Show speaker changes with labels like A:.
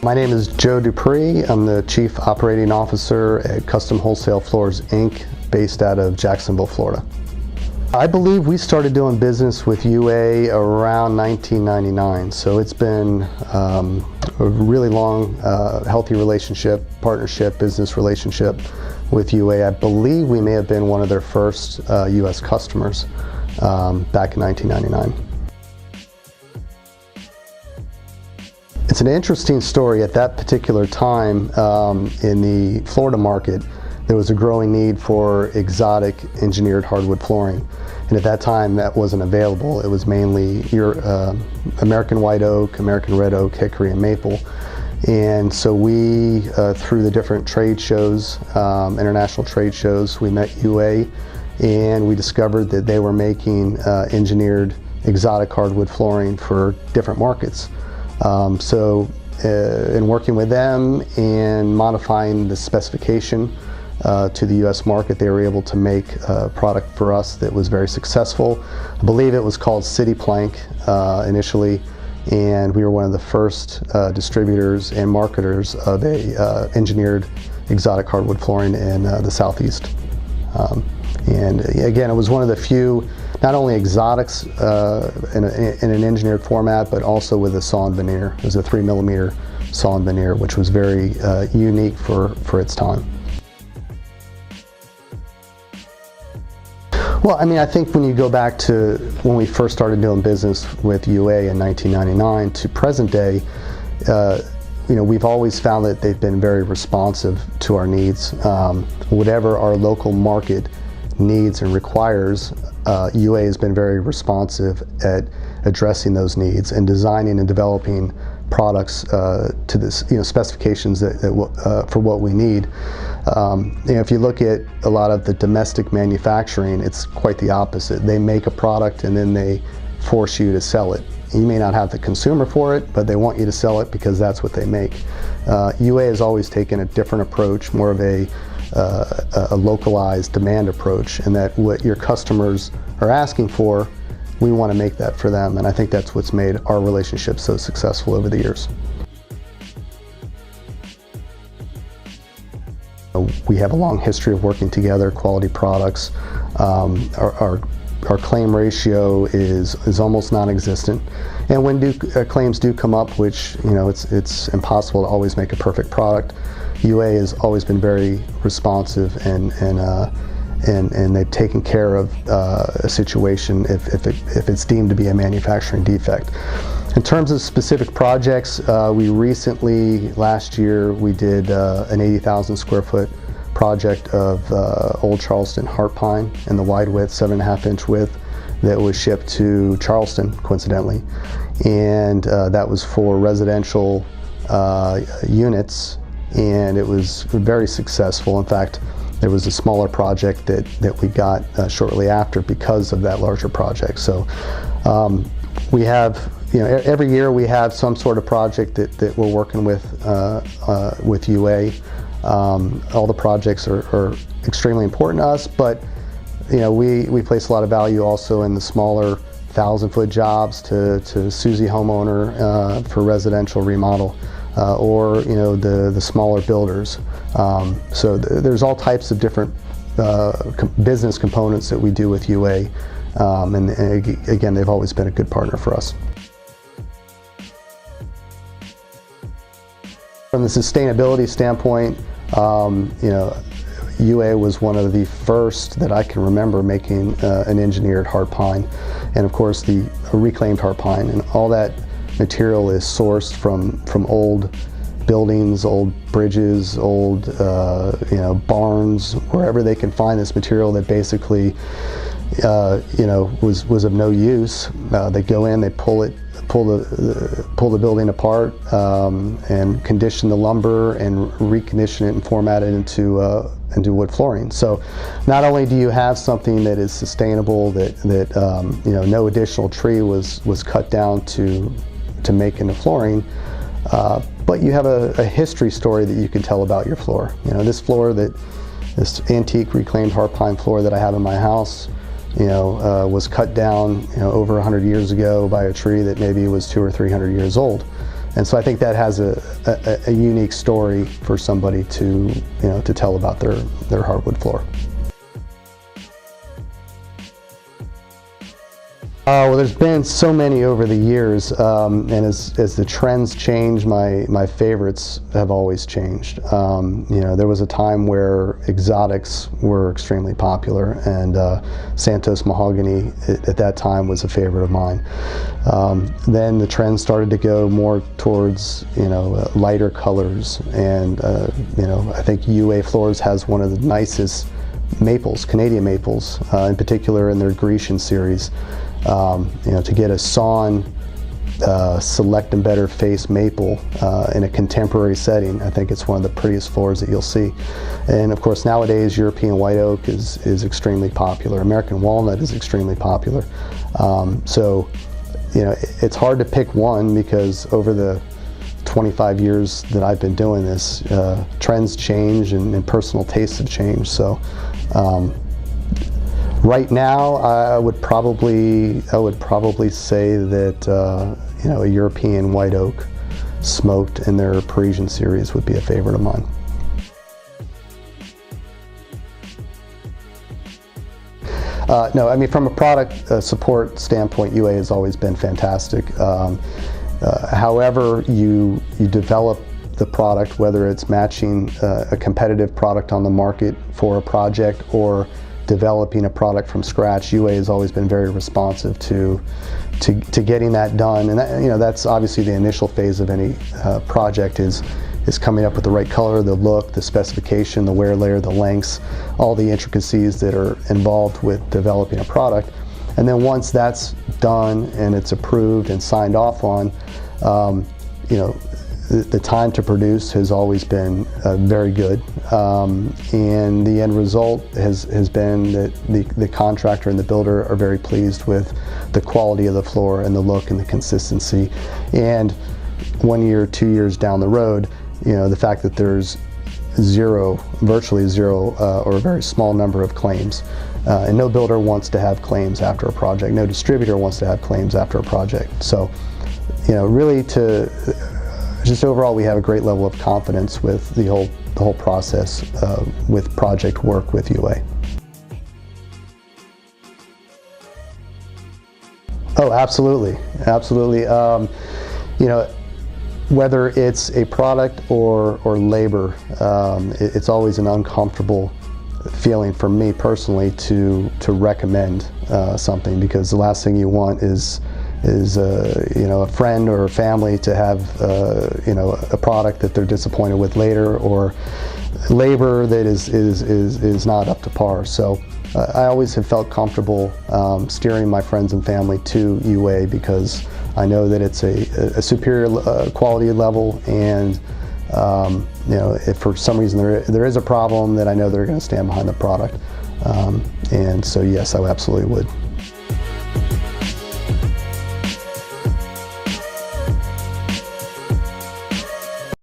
A: My name is Joe Dupree. I'm the Chief Operating Officer at Customer Wholesale Floors, Inc., based out of Jacksonville, Florida. I believe we started doing business with UA around 1999, so it's been a really long, healthy relationship, partnership, business relationship with UA. I believe we may have been one of their first U.S. customers back in 1999. It's an interesting story. At that particular time in the Florida market, there was a growing need for exotic engineered hardwood flooring. And at that time, that wasn't available. It was mainly American white oak, American red oak, hickory, and maple. And so we, through the different trade shows, international trade shows, we met UA, and we discovered that they were making engineered exotic hardwood flooring for different markets. In working with them and modifying the specification to the U.S. market, they were able to make a product for us that was very successful. I believe it was called City Plank initially, and we were one of the first distributors and marketers of a engineered exotic hardwood flooring in the Southeast. And again, it was one of the few, not only exotics in an engineered format, but also with a sawn veneer. It was a 3mm sawn veneer, which was very unique for its time. Well, I mean, I think when you go back to when we first started doing business with UA in 1999 to present day, we've always found that they've been very responsive to our needs. Whatever our local market needs and requires, UA has been very responsive at addressing those needs and designing and developing products to this, specifications for what we need. If you look at a lot of the domestic manufacturing, it's quite the opposite. They make a product and then they force you to sell it. You may not have the consumer for it, but they want you to sell it because that's what they make. UA has always taken a different approach, more of a localized demand approach, and that what your customers are asking for, we want to make that for them, and I think that's what's made our relationship so successful over the years. We have a long history of working together, quality products. Our claim ratio is almost non-existent, and when claims do come up, which it's impossible to always make a perfect product, UA has always been very responsive and they've taken care of a situation if it's deemed to be a manufacturing defect. In terms of specific projects, we recently, last year, we did an 80,000 square foot project of Old Charleston heart pine in the wide width, 7.5-inch width, that was shipped to Charleston, coincidentally. And that was for residential units, and it was very successful. In fact, there was a smaller project that we got shortly after because of that larger project. So we have, every year we have some sort of project that we're working with UA. All the projects are extremely important to us, but we place a lot of value also in the smaller 1,000-foot jobs to Susie homeowner for residential remodel. Or the smaller builders. So there's all types of different business components that we do with UA, and again, they've always been a good partner for us. From the sustainability standpoint, UA was one of the first that I can remember making an engineered heart pine, and of course the reclaimed heart pine, and all that material is sourced from old buildings, old bridges, old barns, wherever they can find this material that basically was of no use. They go in, they pull the building apart and condition the lumber and recondition it and format it into wood flooring. So not only do you have something that is sustainable, that no additional tree was cut down to make into flooring, but you have a history story that you can tell about your floor. This antique reclaimed heart pine floor that I have in my house, was cut down over 100 years ago by a tree that maybe was 200 or 300 years old. And so I think that has a unique story for somebody to, to tell about their hardwood floor. Well, there's been so many over the years, and as the trends change, my favorites have always changed. There was a time where exotics were extremely popular, and Santos mahogany at that time was a favorite of mine. Then the trend started to go more towards lighter colors, and I think UA Floors has one of the nicest maples, Canadian maples, in particular in their Grecian series. To get a sawn select and better face maple in a contemporary setting, I think it's one of the prettiest floors that you'll see. And of course nowadays European white oak is extremely popular. American walnut is extremely popular. So it's hard to pick one, because over the 25 years that I've been doing this, trends change and personal tastes have changed. So right now, I would probably say that a European white oak smoked in their Parisian series would be a favorite of mine. No, I mean, from a product support standpoint, UA has always been fantastic. However you develop the product, whether it's matching a competitive product on the market for a project or developing a product from scratch, UA has always been very responsive to getting that done. And that, that's obviously the initial phase of any project is coming up with the right color, the look, the specification, the wear layer, the lengths, all the intricacies that are involved with developing a product. And then once that's done and it's approved and signed off on, the time to produce has always been very good, and the end result has been that the contractor and the builder are very pleased with the quality of the floor and the look and the consistency. And 1 year, 2 years down the road, the fact that there's virtually zero, or a very small number of claims, and no builder wants to have claims after a project, no distributor wants to have claims after a project. So, really just overall, we have a great level of confidence with the whole process with project work with UA. Oh, absolutely, absolutely. Whether it's a product or labor, it's always an uncomfortable feeling for me personally to recommend something, because the last thing you want is a friend or a family to have a product that they're disappointed with later, or labor that is not up to par. So I always have felt comfortable steering my friends and family to UA, because I know that it's a superior quality level, and if for some reason there is a problem, that I know they're going to stand behind the product. And so yes, I absolutely would.